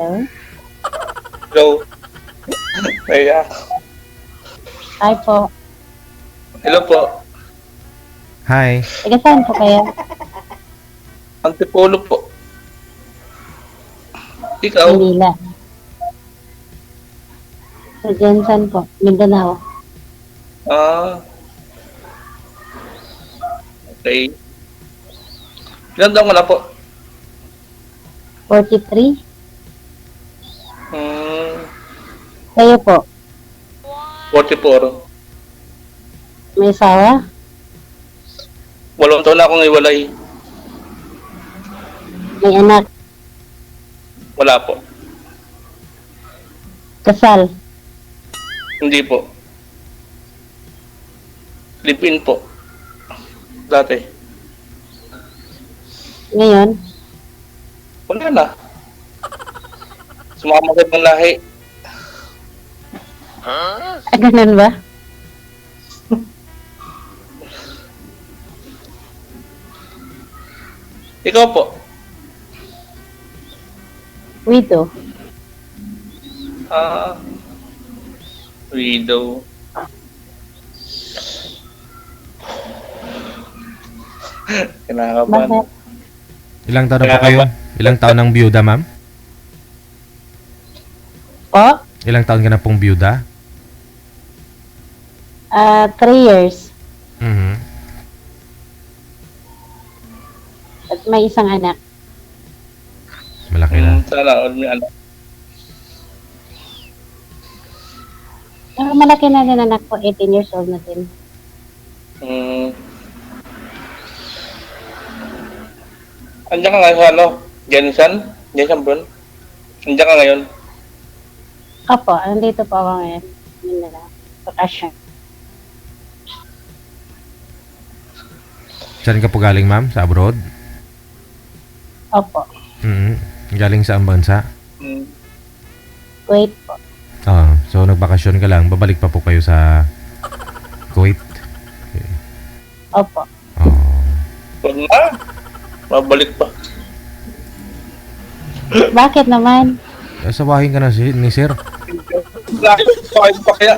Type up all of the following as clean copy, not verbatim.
Hello? Hello. Kaya. Hi po. Hello po. Hi. Taga saan po kayo? Antipolo po. Ikaw? Manila. Sa Jensen po, Mindanao. Ah. Okay. Ilan taon ka na po? 43. Hmm, Kayo po, 44. may asawa? 8 taon na akong iwalay. May anak? Wala po. Kasal? Hindi po. Live-in po. Dati. Ngayon? Wala na. Sumama ko ng lahi. Ganun ba? Ikaw po. Widow? Ah. Widow. Kinakabahan. Bakit? Ilang taon na po kayo? Ilang taon ng byuda, ma'am? Po? Ilang taon ka na pong byuda? 3 years. Mhm. At may isang anak. Malaki na. Sana all may anak. Malaki na din anak ko, 18 years old na din. Hmm. Andiyan ka ngayon sa ano? Jensen? Jensen Brun? Andiyan ka ngayon? Opo, nandito po ako ngayon. Yun na lang. Bakasyon. Saan ka po galing, ma'am? Sa abroad? Opo. Mhm. Galing saan bansa? Hmm. Kuwait po. So nagbakasyon ka lang. Babalik pa po kayo sa Kuwait. Opo. Oh. Huwag na. Mabalik pa. Bakit naman? Sawahin ka na ni sir. Laki pa kaya.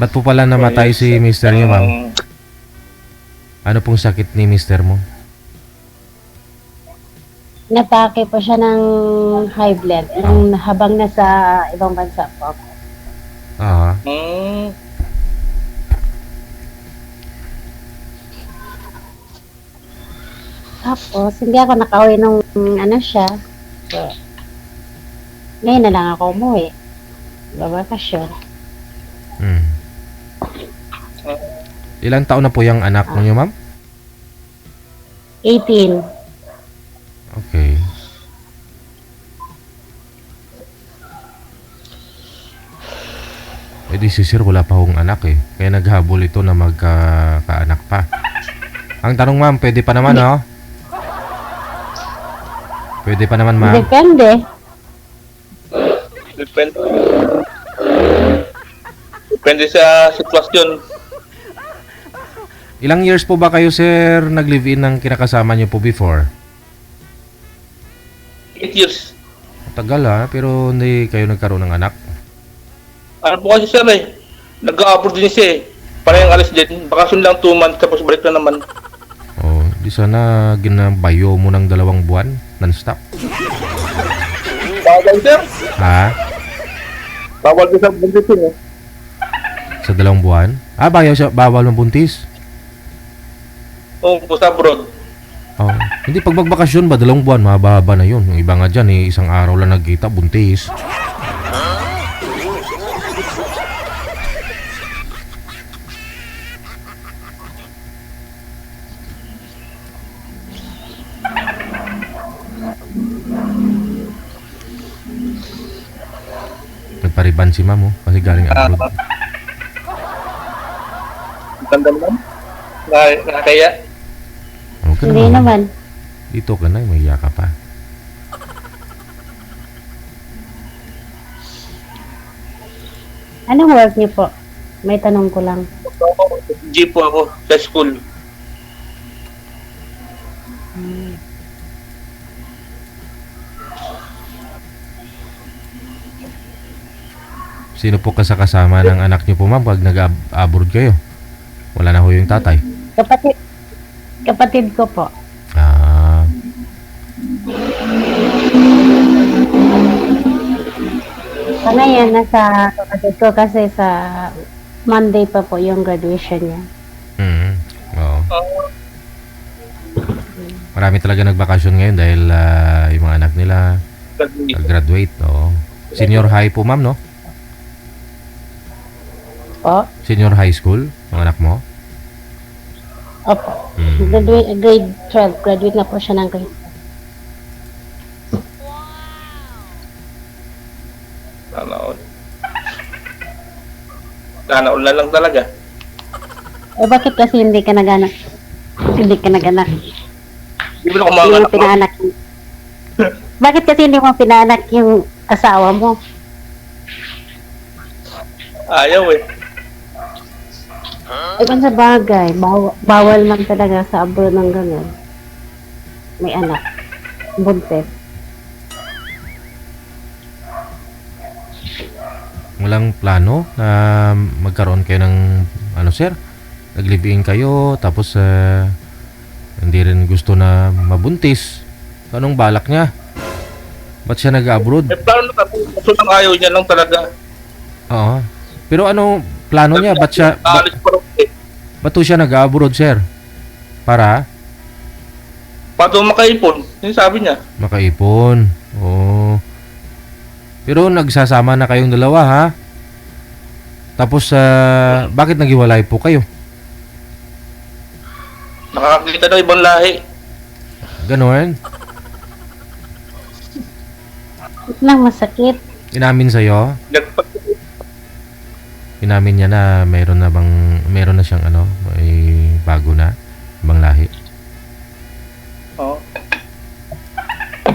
Ba't po pala namatay si mister niyo, ma'am? Ano pong sakit ni mister mo? Natake po siya ng high blood nung habang nasa ibang bansa po ako. Ah. Hmm. Tapos, hindi ako nakauwi nung ano siya. So, ngayon na lang ako umuwi. Babakasyon. Hmm. Ilang taon na po yung anak niyo, ma'am? 18. Okay. Eh di si sir wala pa hong anak eh. Kaya naghabol ito na magkaanak pa. Ang tanong, ma'am, pwede pa naman, oh? Pwede pa naman, ma'am? Depende. Depende. Depende sa sitwasyon. Ilang years po ba kayo, sir, nag-live-in ng kinakasama niyo po before? 8 years. Tagal ha, pero hindi kayo nagkaroon ng anak. Ano po kasi sir eh. Nag-a-abroad din siya eh. Parang alis din. Bakasyon lang 2 months tapos balik na naman. Oh, di sana ginabayo mo ng 2 buwan non-stop. Bawal sir. Ha? Bawal din sa buntisin eh. Sa 2 buwan? Ah, bawal mabuntis. Oo, po sa abroad. Oh, hindi pag magbakasyon ba 2 buwan, mahaba na 'yun. Yung iba nga diyan eh, 1 araw lang nagkita, buntis. Nagpariban si ma'am oh, kasi galing abroad. Ganda naman. Nakakaya. Ano ka Hindi naman. Dito ka na, may ka pa. Anong work niyo po? May tanong ko lang. G po ako sa school. Sino po kasama ng anak niyo po, ma'am, pag nag-abroad kayo? Wala na ho yung tatay. Kapatid. Kapatid ko po. Ah, Sa ngayon, nasa kapatid ko kasi sa Monday pa po yung graduation niya. oo. Ah, Marami talaga nagbakasyon ngayon dahil yung mga anak nila graduate. graduate. Oo. Senior high po, ma'am, no? Po? Senior high school, ang anak mo? Opo. Mm. Grade 12. Graduate na po siya ng grade. Sana all. Sana all na lang talaga. Eh, bakit kasi hindi ka naganak? Hindi ka naganak. Hindi mo na Hindi kumanganak mo pinaanak. Bakit kasi hindi mo pinaanak yung asawa mo? Ayaw eh. Eh, kung sa bagay, bawal man talaga sa abroad ng gano'n. May anak. Buntis. Walang plano na magkaroon kayo ng ano, sir? Nag-live-in kayo tapos hindi rin gusto na mabuntis. Anong balak niya? Ba't siya nag-abroad? May plano na tapos kaso lang ayaw niya lang talaga. Oo. Pero anong plano niya? Aalis pa rin eh. Ba't siya nag-abroad, sir? Para Paano makaipon? Yung sabi niya. makaipon. Oo. Pero nagsasama na kayong dalawa, ha? Tapos, bakit naghiwalay po kayo? Nakakakita ng ibang lahi. Ganon. Ito lang masakit. Inamin sa'yo? Nagpag- Inamin niya na meron na siyang ano, may bago na, ibang lahi. Oo.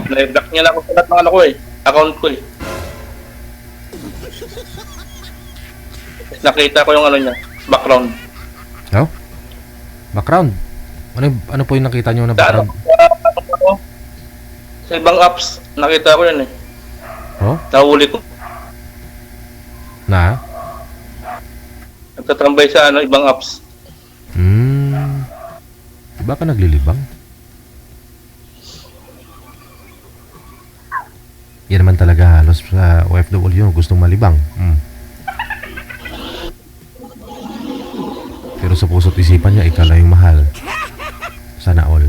Na-block niya na ako sa lahat ng ano ko eh. Account ko eh. Tapos nakita ko yung ano niya. Background. No? Background? Ano po yung nakita niyo na Sa ano, background? sa ibang apps, nakita ko yun eh. Oh? Nahuli ko. Na? Nagtatrambay sa ano, ibang apps. Diba ka naglilibang? Yan naman talaga halos sa OFW gustong malibang. Pero sa puso't isipan niya, ikaw lang yung mahal. Sana all.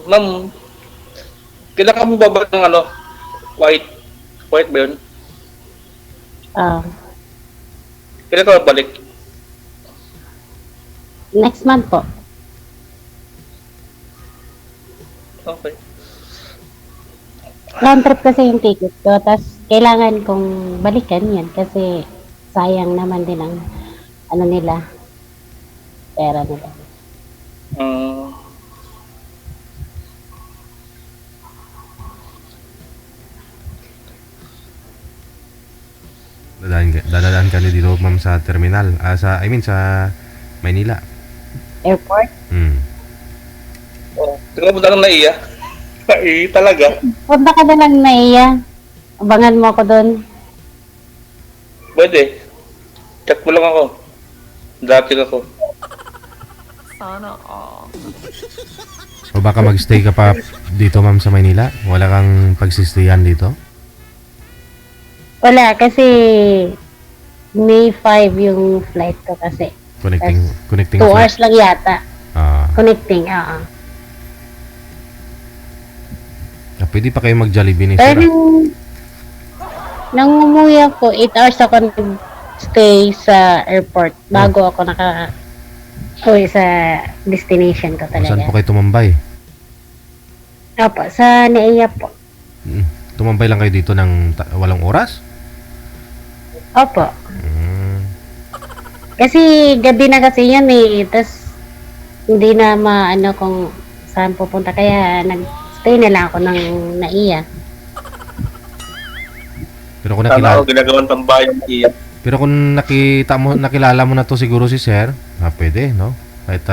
Ma'am, kailangan mo ba ba ng ano, white? White ba yun? Kailan ka balik? Next month po. Okay. Round trip kasi yung ticket ko. Tapos, kailangan kong balikan yan kasi sayang naman din ang ano nila. Pera nila. Dadaan ka dito, ma'am, sa terminal. Sa Maynila. Airport. Oh, tingnan mo na lang naiya. Naiya talaga. Punta ka na lang na iya. Abangan mo ako doon. Pwede. Chat mo lang ako. Dating ako. Sana all. O baka magstay ka pa dito, ma'am, sa Maynila? Wala kang pagsistayan dito? Wala, kasi May 5 yung flight ko kasi. Connecting 2 flight. hours lang yata. Connecting, Pwede pa kayo mag-Jollibee ni Pero sir. nang umuwi ako, 8 hours ako nag-stay sa airport bago ako uwi sa destination ko Saan talaga. po kayo tumambay? Opo, sa Naiya po. Tumambay lang kayo dito ng 8 oras? Opo. Kasi gabi na kasi yan eh. Tapos hindi na maano kung saan pupunta. Kaya nag-stay na lang ako ng naiya. Pero kung Sana nakilala, ako ginagawan tambayan iya. pero kung nakilala mo na to siguro si Sir, pwede, no? Kahit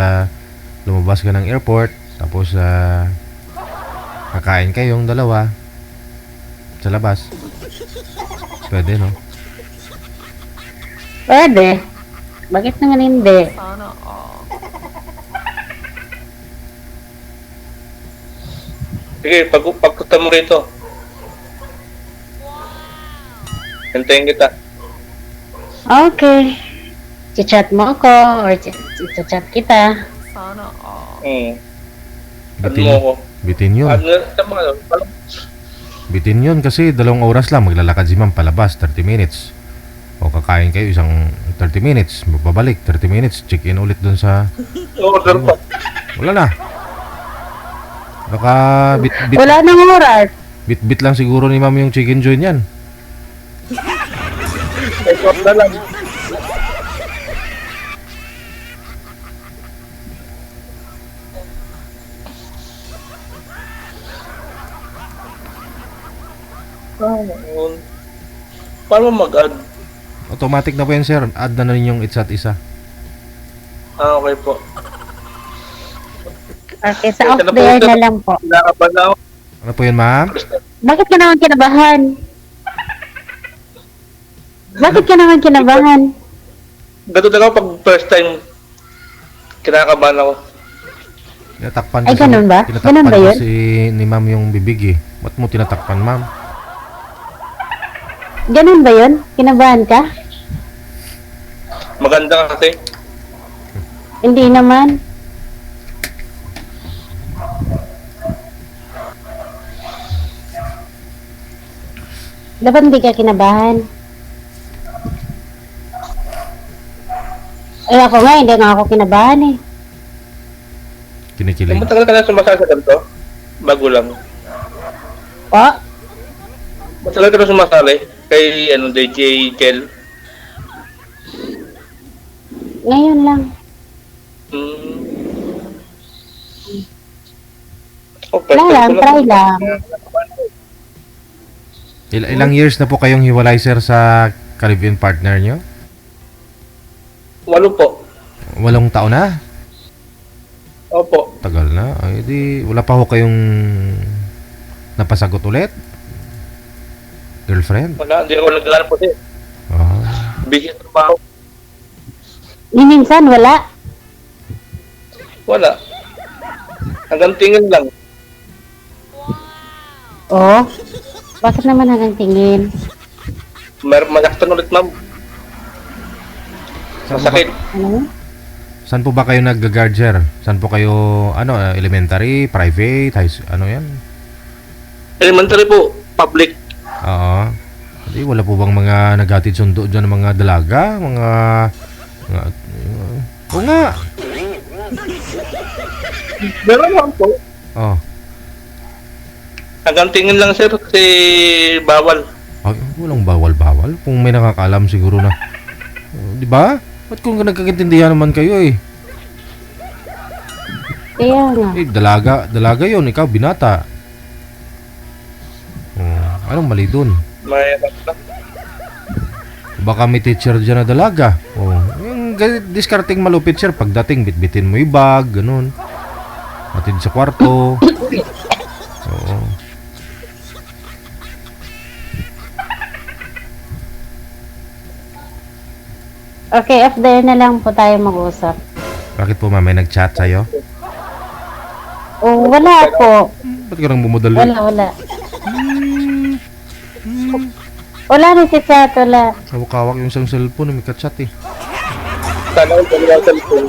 lumabas ka ng airport, tapos kakain kayong dalawa sa labas. Pwede, no? Pwede. Bakit naman hindi? Sana all. Sige, pagpunta mo rito. Hintayin kita. Okay. Chat mo ako or chat kita. Sana all. Ano Bitin, mo ako? bitin yun. Bitin yun kasi 2 oras lang maglalakad si ma'am palabas, 30 minutes. O kakain kayo isang 30 minutes, babalik 30 minutes, check-in ulit dun sa... Order pa. Wala na. Baka Wala nang oras. bit lang siguro ni ma'am yung chicken joint yan. Ito na lang. Paano mag-add? Automatic na po yan, sir. Add na rin yung isa't isa. Okay po. Okay, sa off the air na lang po. Kinakabahan na ako. Ano po yan, ma'am? Bakit ka naman kinabahan? Bakit ka naman kinabahan? Ganun lang ako pag first time. Kinakabahan ako. Tinatakpan Ay, ganun ba? Tinatakpan Ganun ba yun? kasi ni ma'am yung bibig eh. Ba't mo tinatakpan, ma'am? Ganun ba yun? Kinabahan ka? Maganda kasi. Hindi naman. Dapat hindi ka kinabahan. Eh ako nga, hindi nga ako kinabahan eh. Kinikilig. Matagal ka na sumasali sa ganito? Bago lang. O, Matagal ka na sumasali kay DJ Kel. ngayon lang. Okay. Wala lang, try lang. Ilang years na po kayong hiwalay, sir, sa Caribbean partner nyo? 8 po. 8 taon na? Opo. Tagal na. Ay, di, wala pa ho kayong napasagot ulit? Girlfriend? Wala, hindi ako nag-aarap po siya. Ah. Bigyan trabaho. Ni minsan, wala. Wala. Hanggang tingin lang. Oh, bakit naman hanggang tingin? Masaktan ulit, ma'am. Masakit. Ano? Saan po ba kayo nag-guard, sir? Saan po kayo, elementary, private, ano yan? Elementary po, public. Oo. Hindi, wala po bang mga naghatid sundo dyan ng mga dalaga? Oo nga. Meron lang po. Oh. Hanggang tingin lang, sir, kasi bawal. Ay, walang bawal-bawal. Kung may nakakaalam siguro na. Di ba? Ba't kung nagkakintindihan naman kayo eh? Kaya nga. Eh, dalaga yun. Ikaw, binata. Oh, anong mali dun? May Baka may teacher dyan na dalaga. Oh, yung discarding malupit, sir. Pagdating, bitbitin mo yung bag, ganun. Atid sa kwarto. Oo. Okay, off the air na lang po tayo mag-usap. Bakit po, ma'am? May nag-chat sa'yo? Oh, wala po. Ba't ka nang bumudali? Wala. Wala rin si chat, wala. Hawak-hawak yung isang cellphone, may ka-chat eh. sana ko dalawa sa likod.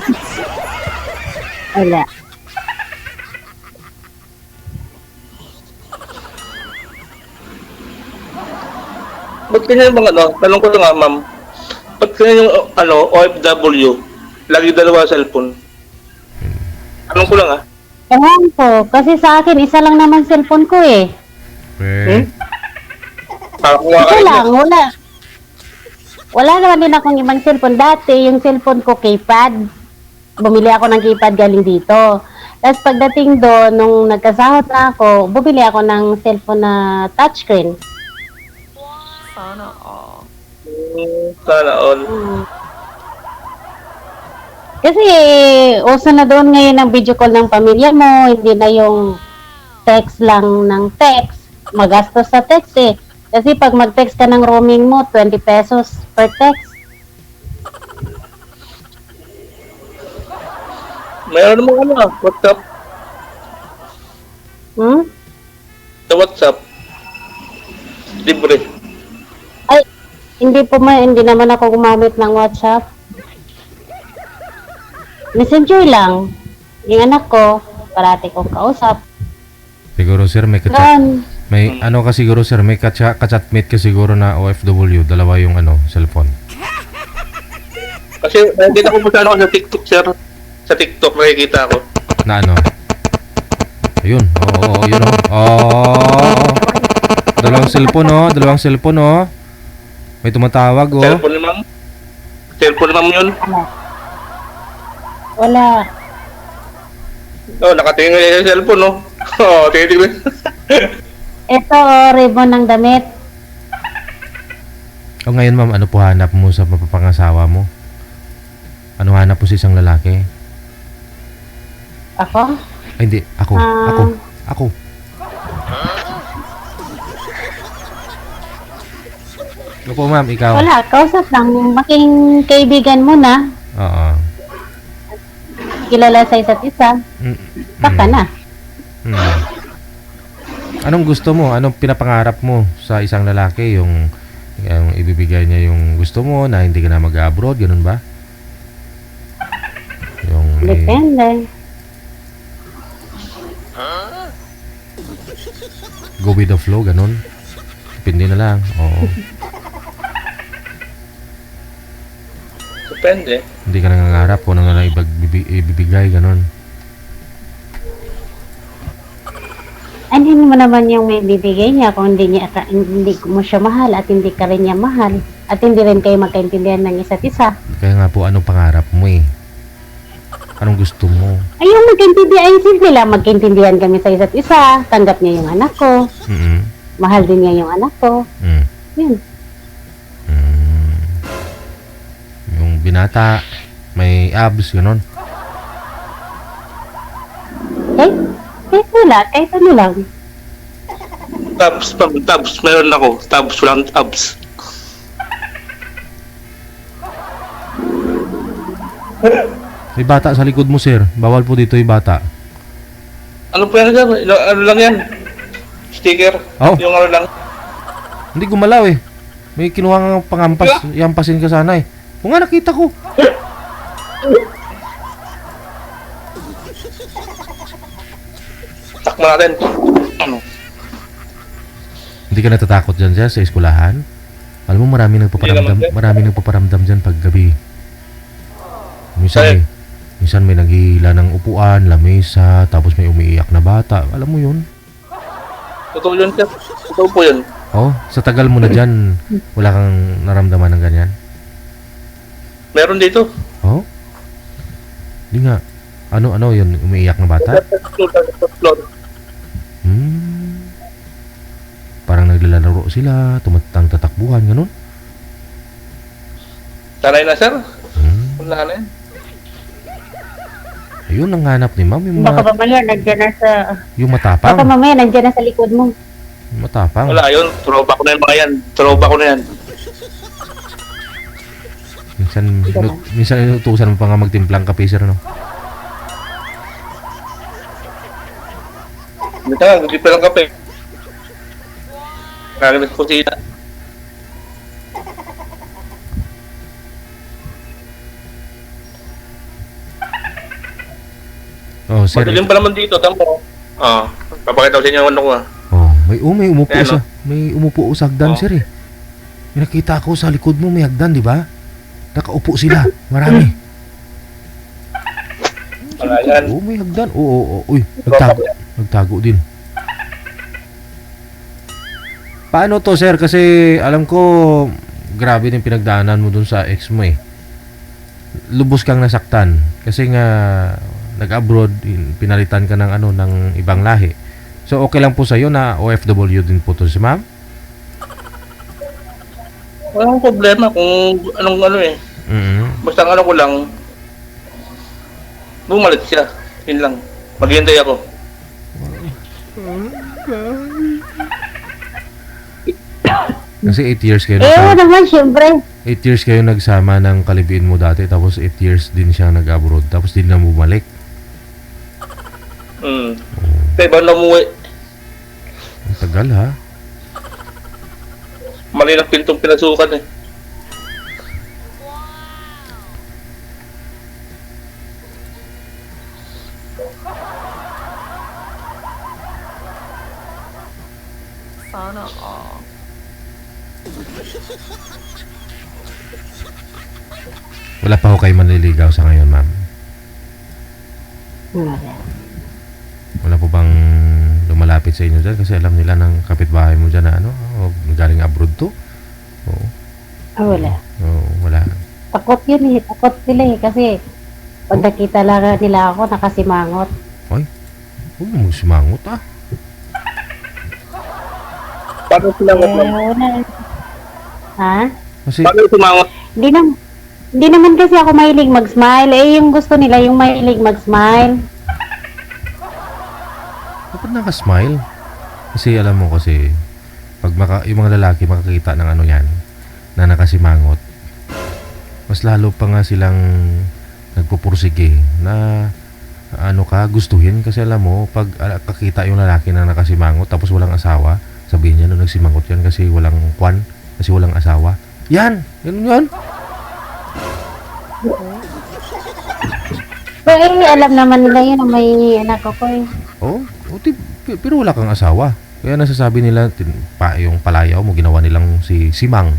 Wala. Ba't ganyan yung mga tanong ko lang nga, ma'am. Ba't ganyan yung OFW, lagi dalawa cellphone? Tanong ko lang Ewan ko, kasi sa akin, isa lang naman cellphone ko eh. Eh, Para kuha ka Isa rin lang, wala. Wala naman din akong ibang cellphone. Dati, yung cellphone ko, keypad. Bumili ako ng keypad galing dito. Tapos pagdating doon, nung nagkasahod na ako, bumili ako ng cellphone na touchscreen. Sana all. Sana all. Kasi, uso na doon ngayon ang video call ng pamilya mo, hindi na yung text lang ng text. Magastos sa text eh. Kasi pag mag-text ka ng roaming mo, 20 pesos per text. Mayroon namang WhatsApp. Hmm? Sa WhatsApp. Libre. Ay, hindi naman ako gumamit ng WhatsApp. Messenger lang. Yung anak ko, parati kong kausap. Siguro sir, may Noon, may ano ka siguro sir, may ka-chatmate ka siguro na OFW, dalawa yung cellphone. Kasi nakikita ko masyado ako sa TikTok, sir. Sa TikTok nakikita ko. Na ano? Ayun. Oo, yun oh. Dalawang cellphone oh. May tumatawag oh. Cellphone ni ma'am. Cellphone ni ma'am yun. wala. Oh, nakatingin nga yung cellphone, no? Oh, titignan. Ito, ribbon ng damit. O ngayon ma'am, ano po hanap mo sa mapapangasawa mo? Ano hanap mo sa isang lalaki? Ako? Ay hindi, ako. Ano po ma'am, ikaw? Wala, kausap lang. Making kaibigan mo na. Oo. Kilala sa isa't isa. Baka na. Anong gusto mo? Anong pinapangarap mo sa isang lalaki? Yung ibibigay niya yung gusto mo na hindi ka na mag-abroad, ganun ba? Yung Depende. go with the flow, ganun. Depende na lang. Oo. Depende. Hindi ka nangangarap kung ano na ibibigay, ganun. Hindi mo naman yung may bibigay niya kung hindi mo siya mahal at hindi ka rin niya mahal. At hindi rin kayo magkaintindihan ng isa't isa. Kaya nga po, anong pangarap mo eh? Anong gusto mo? Ay, yung magkaintindihan, ay simple lang. Magkaintindihan kami sa isa't isa. Tanggap niya yung anak ko. Mahal din niya yung anak ko. Yun. Yung binata, may abs, gano'n. Kahit wala, kahit ano lang. Tabs. Meron ako. Tabs, walang abs. May bata sa likod mo, sir. Bawal po dito yung bata. Ano po yan, sir? Ano lang yan? Sticker? Oh. Yung ano lang? Hindi gumalaw eh. May kinuha nga pangampas. Yampasin ka sana eh. O nga, nakita ko. Takma natin. Ano? Hindi ka natatakot dyan, sir, sa eskwelahan? Alam mo, maraming nagpaparamdam dyan pag gabi. Minsan may naghihila ng upuan, lamesa, tapos may umiiyak na bata. Alam mo yun? Totoo yun, sir. Totoo po yun. Oh, sa tagal mo na dyan, wala kang naramdaman ng ganyan? Meron dito. Oh? Hindi nga. Ano yun? Umiiyak na bata? Parang naglalaro sila, tumatang tatakbuhan, ganun? Sanay na, sir. Wala na yan. Ayun ang hanap ni ma'am. Baka mamaya nandiyan na sa... Yung matapang. Baka mamaya nandiyan na sa likod mo. Matapang. Wala yun. Tropa ko na yung mga yan. Tropa ko na yan. Minsan inutusan mo pa nga magtimplang kape, sir, no? Hindi ka, hindi pa lang kape. Nakalimit ko sila. Oh, sir. Madilim pa naman dito, tamo. Papakita ko sa inyo ang ano ko Oh, may umupo Ayan, may umupo sa hagdan, Oh. sir eh. May nakita ko sa likod mo may hagdan, di ba? Nakaupo sila, marami. Wala yan. Oh, may hagdan. Oo. Uy, nagtago din. Paano to, sir? Kasi alam ko grabe din pinagdaanan mo dun sa ex mo eh. Lubos kang nasaktan kasi nga nag-abroad, pinalitan ka ng ano ng ibang lahi. So okay lang po sa iyo na OFW din po to si ma'am? Walang problema kung anong ano eh. Basta ang ano ko lang, bumalik siya. Yun lang. Maghihintay ako. Kasi 8 years kayo Eh, nagsama. naman, syempre. 8 years kayo nagsama ng kalibiin mo dati, tapos 8 years din siya nag-abroad, tapos din na bumalik. Kaya ba na umuwi? Ang tagal ha. Mali ng pintong pinasukan eh. Sana all. Wala pa ho kayo manliligaw sa ngayon, ma'am. Wala. Wala po bang lumalapit sa inyo dyan? Kasi alam nila ng kapitbahay mo dyan na ano, galing abroad to. Oo. Wala. Oo, wala. Takot yun eh. Takot sila eh. Kasi pag nakita lang nila ako, nakasimangot. Ay, huwag mo magsimangot ah. Paano sumangot ma'am? Wala. Ha? Kasi, Paano sumangot? Hindi naman kasi ako mahilig mag-smile. Eh, yung gusto nila, yung mahilig mag-smile. dapat nakasmile. Kasi alam mo kasi, pag yung mga lalaki makakita ng ano yan, na nakasimangot, mas lalo pa nga silang nagpupursige na ano ka, gustuhin. Kasi alam mo, pag kakita yung lalaki na nakasimangot tapos walang asawa, sabihin niya, no, nagsimangot yan kasi walang kwan, kasi walang asawa. Yan! Yan! Pero eh, alam naman nila yun na may anak ako eh. Oh, pero wala kang asawa. Kaya nasasabi nila, yung palayaw mo, ginawa nilang si Simang.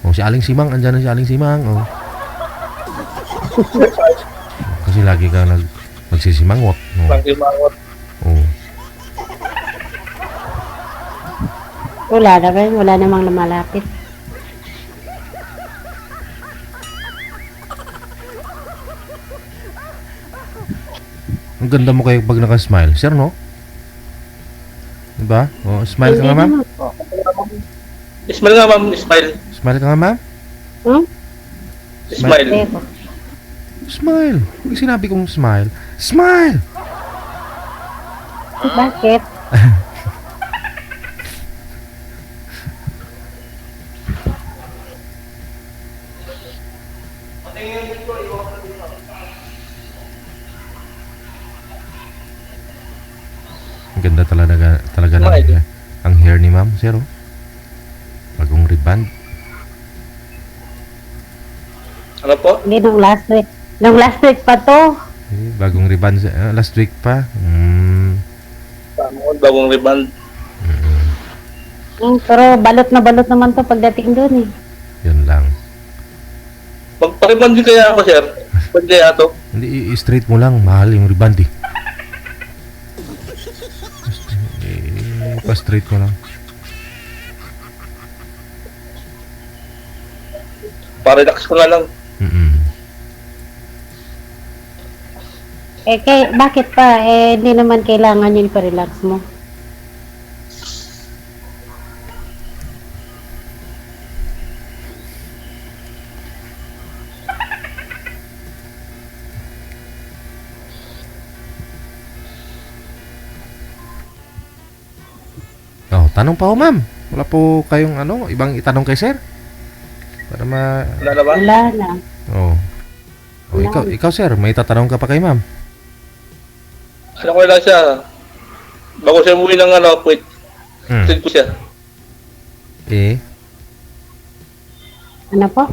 O, si Aling Simang, andyan na si Aling Simang. Oh. Kasi lagi ka nagsisimangot. No? Lang sumangot. Oh. Wala namang lumalapit. Ang ganda mo kayo pag nakasmile. Sir, no? Diba? Oh, smile ka nga, ma'am? naman po. Smile nga ma'am, smile. Smile ka nga, ma'am? Hmm? Smile. Eh, po. Smile. Pag sinabi kong smile, smile! Bakit? Ang ganda talaga ng ang hair ni ma'am, sir, oh. Bagong ribbon. Ano po? Hindi, nung last week. Nung last week pa to. Eh, bagong ribbon. Last week pa. Bagong rebound. Pero balot na balot naman to pagdating dun eh. Yun lang. Magpa-rebound din kaya ako sir. Pwede kaya to? Hindi, i-straight mo lang. Mahal yung ribbon, eh. Pa-straight mo lang. Pa-relax ko nga lang. Eh, bakit pa? Eh, hindi naman kailangan yun pa-relax mo. Oh, tanong pa ho, ma'am. Wala po kayong ibang itanong kay sir? Para Wala na ba? Wala na. Oh. Oh, ikaw sir, may tatanong ka pa kay ma'am? Ano ko lang siya. Bago siya umuwi ng wait. Send ko siya. Eh, Ano po?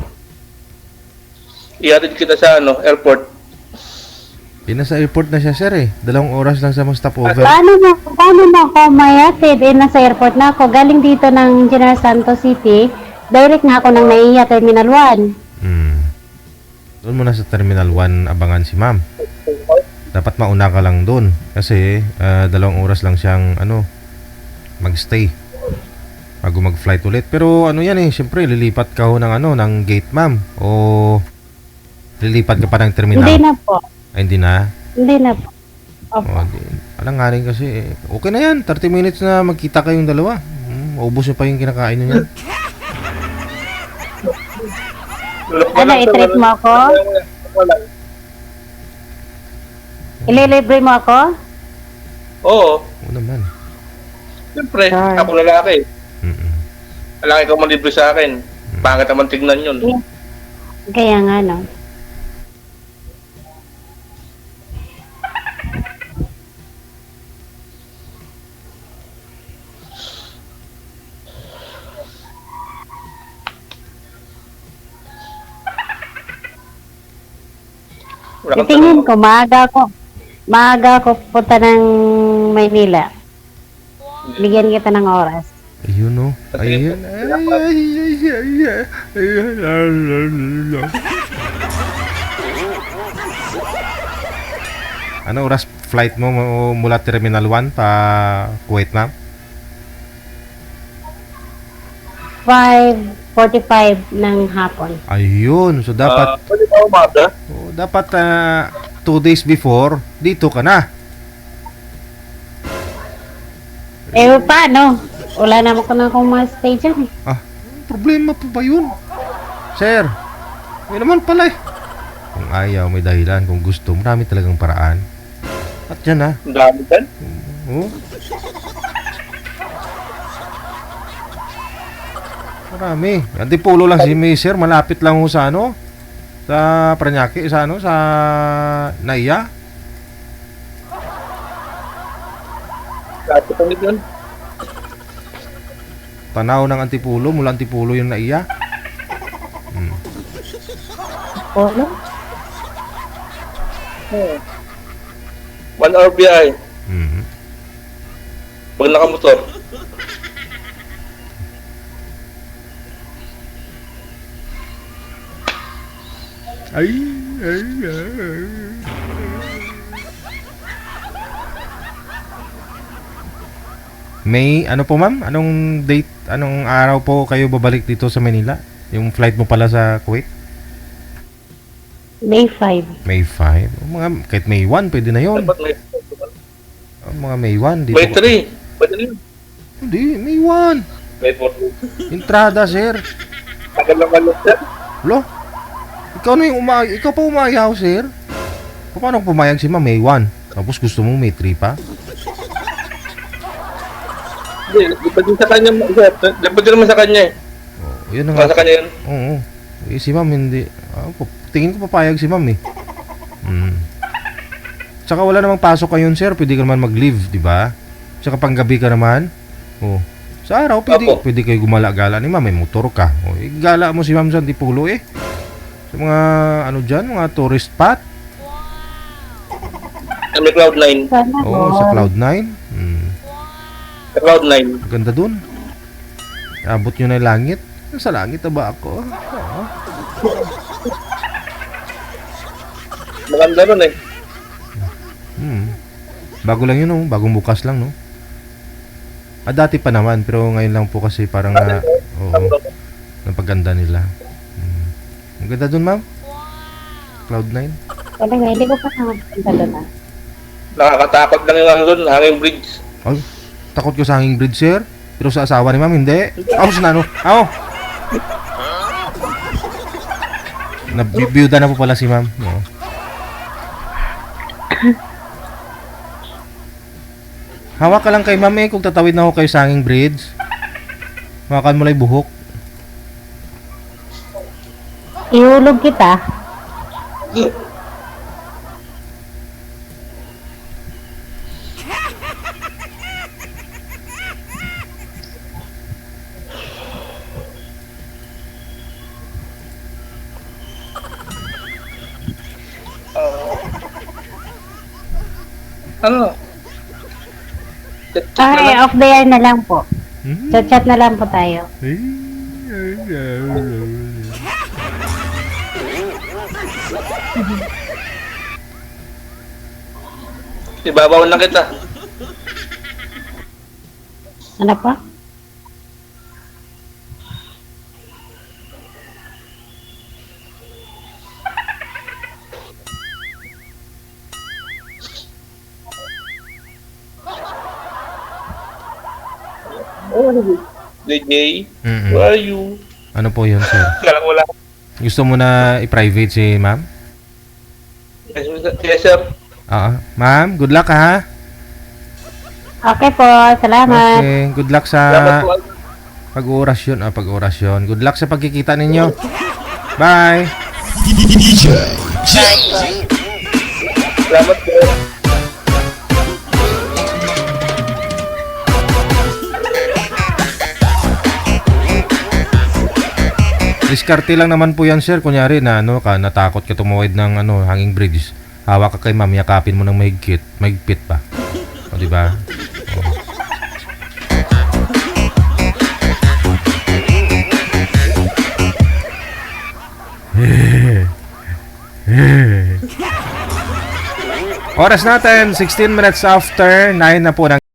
Ihatid kita sa airport. nasa airport na siya sir eh. 2 oras lang sa mga stopover. Paano mo ako mayatid? Eh, nasa airport na ako. Galing dito ng General Santos City. Direct na ako ng Naiya Terminal 1. Doon muna sa Terminal 1 abangan si ma'am. Dapat mauna ka lang doon. Kasi 2 oras lang siyang magstay. bago mag-flight ulit. Pero ano yan eh, syempre lilipat ka ho ng ano, ng gate ma'am. O lilipat ka pa ng terminal? Hindi na po. Ay, hindi na. Hindi na po. Opo. O, alanganin kasi eh. Okay na yan, 30 minutes na magkita kayong dalawa. Ubus nyo pa yung kinakain nyo yan. Ano, i-treat mo ako? Ililibre mo ako? Oo. Oo naman. Siyempre, Sure. ako lalaki. Mm-mm. Lalaki ka man libre sa akin. Pangit naman tignan yun. Kaya nga, no? Wala kang Titingin tanong. ko, maaga ako punta ng Maynila. Bigyan kita ng oras. Ayun o. Ayun. Ano oras flight mo mula Terminal 1 pa Kuwait ma'am? 5:45 ng hapon. Ayun. So dapat Pwede ba umaga? dapat 2 days before dito ka na. Eh, paano? Wala naman ko na akong ma-stay dyan eh. Ah, problema po ba yun? Sir, may naman pala eh. Kung ayaw, may dahilan. Kung gusto, marami talagang paraan. At yan ha. Ang dami dyan. Oh. Marami. Antipulo lang si May Sir. Malapit lang ho sa ano. Sa Paranaque. Sa ano. Sa Naiya. Dati pa yun. Tanaw ng Antipulo. Mula Antipulo yung Naiya. Polo? 1 hour biyahe. Mhm. Pag nakamotor. Ay. May ano po ma'am? Anong date, anong araw po kayo babalik dito sa Manila? Yung flight mo pala sa Kuwait? May 5. May 5. Mga, kahit May 1, pwede na yun. Dapat may... Mga May 1. Dito May 3. Pwede na yun. Hindi, May 1. May 4. Entrada, sir. Tagal lang malit yan. Lo? Ikaw na yung ikaw pa umayaw, sir. Paano kung pumayag si ma'am May 1? Tapos gusto mo May 3 pa? Hindi, iba din sa kanya. Dapat din naman sa kanya eh. Oh, yun na Mga nga. sa kanya yun. Oo. Eh, si ma'am hindi. Tingin ko papayag si ma'am eh. Tsaka wala namang pasok kayon sir. Pwede ka naman mag-leave, di ba? Tsaka panggabi ka naman. Oh. Sa araw, Opo. pwede kayo gumala-gala ni ma'am. May motor ka. Oh, gala mo si ma'am sa Antipulo eh. Sa mga ano dyan, mga tourist spot. May Cloud9. Sana Oo, sa Cloud9. Sa Cloud9. Ganda dun. Abot nyo na yung langit. Sa langit na ba ako? Oo. Maganda nun eh. Bago lang yun, no? Bagong bukas lang, no? Dati pa naman, pero ngayon lang po kasi parang oo, napaganda nila. Ang ganda dun, ma'am? Cloud9? Talaga, hindi ko pa nakapunta doon ah. Nakakatakot lang yung ano dun, hanging bridge. Ay, takot ko sa hanging bridge, sir. Pero sa asawa ni ma'am, hindi. Tapos na, no? Ako! Nabiyuda na po pala si ma'am. No? Hawak ka lang kay ma'am eh kung tatawid na ako kayo sa hanging bridge. Hawakan mo lang yung buhok. Ihulog kita. Ano? Ay, off the air na lang po. Mhm. Chat-chat na lang po tayo. Ibabaw lang kita. Ano pa? Oh, DJ, Mm-mm. where are you? Ano po yun, sir? Kala ko wala. Gusto mo na i-private si ma'am? Yes, sir. Oo. Ma'am, good luck ha. Okay po, salamat. Okay, good luck Salamat sa po. pag-orasyon. Pag-orasyon. Good luck sa pagkikita ninyo. Bye! Salamat po. Diskarte lang naman po yan, sir. Kunyari na natakot ka tumawid ng hanging bridge. Hawak ka kay ma'am, yakapin mo ng mahigpit pa. O, di ba? Oras natin, 16 minutes after 9 na po ng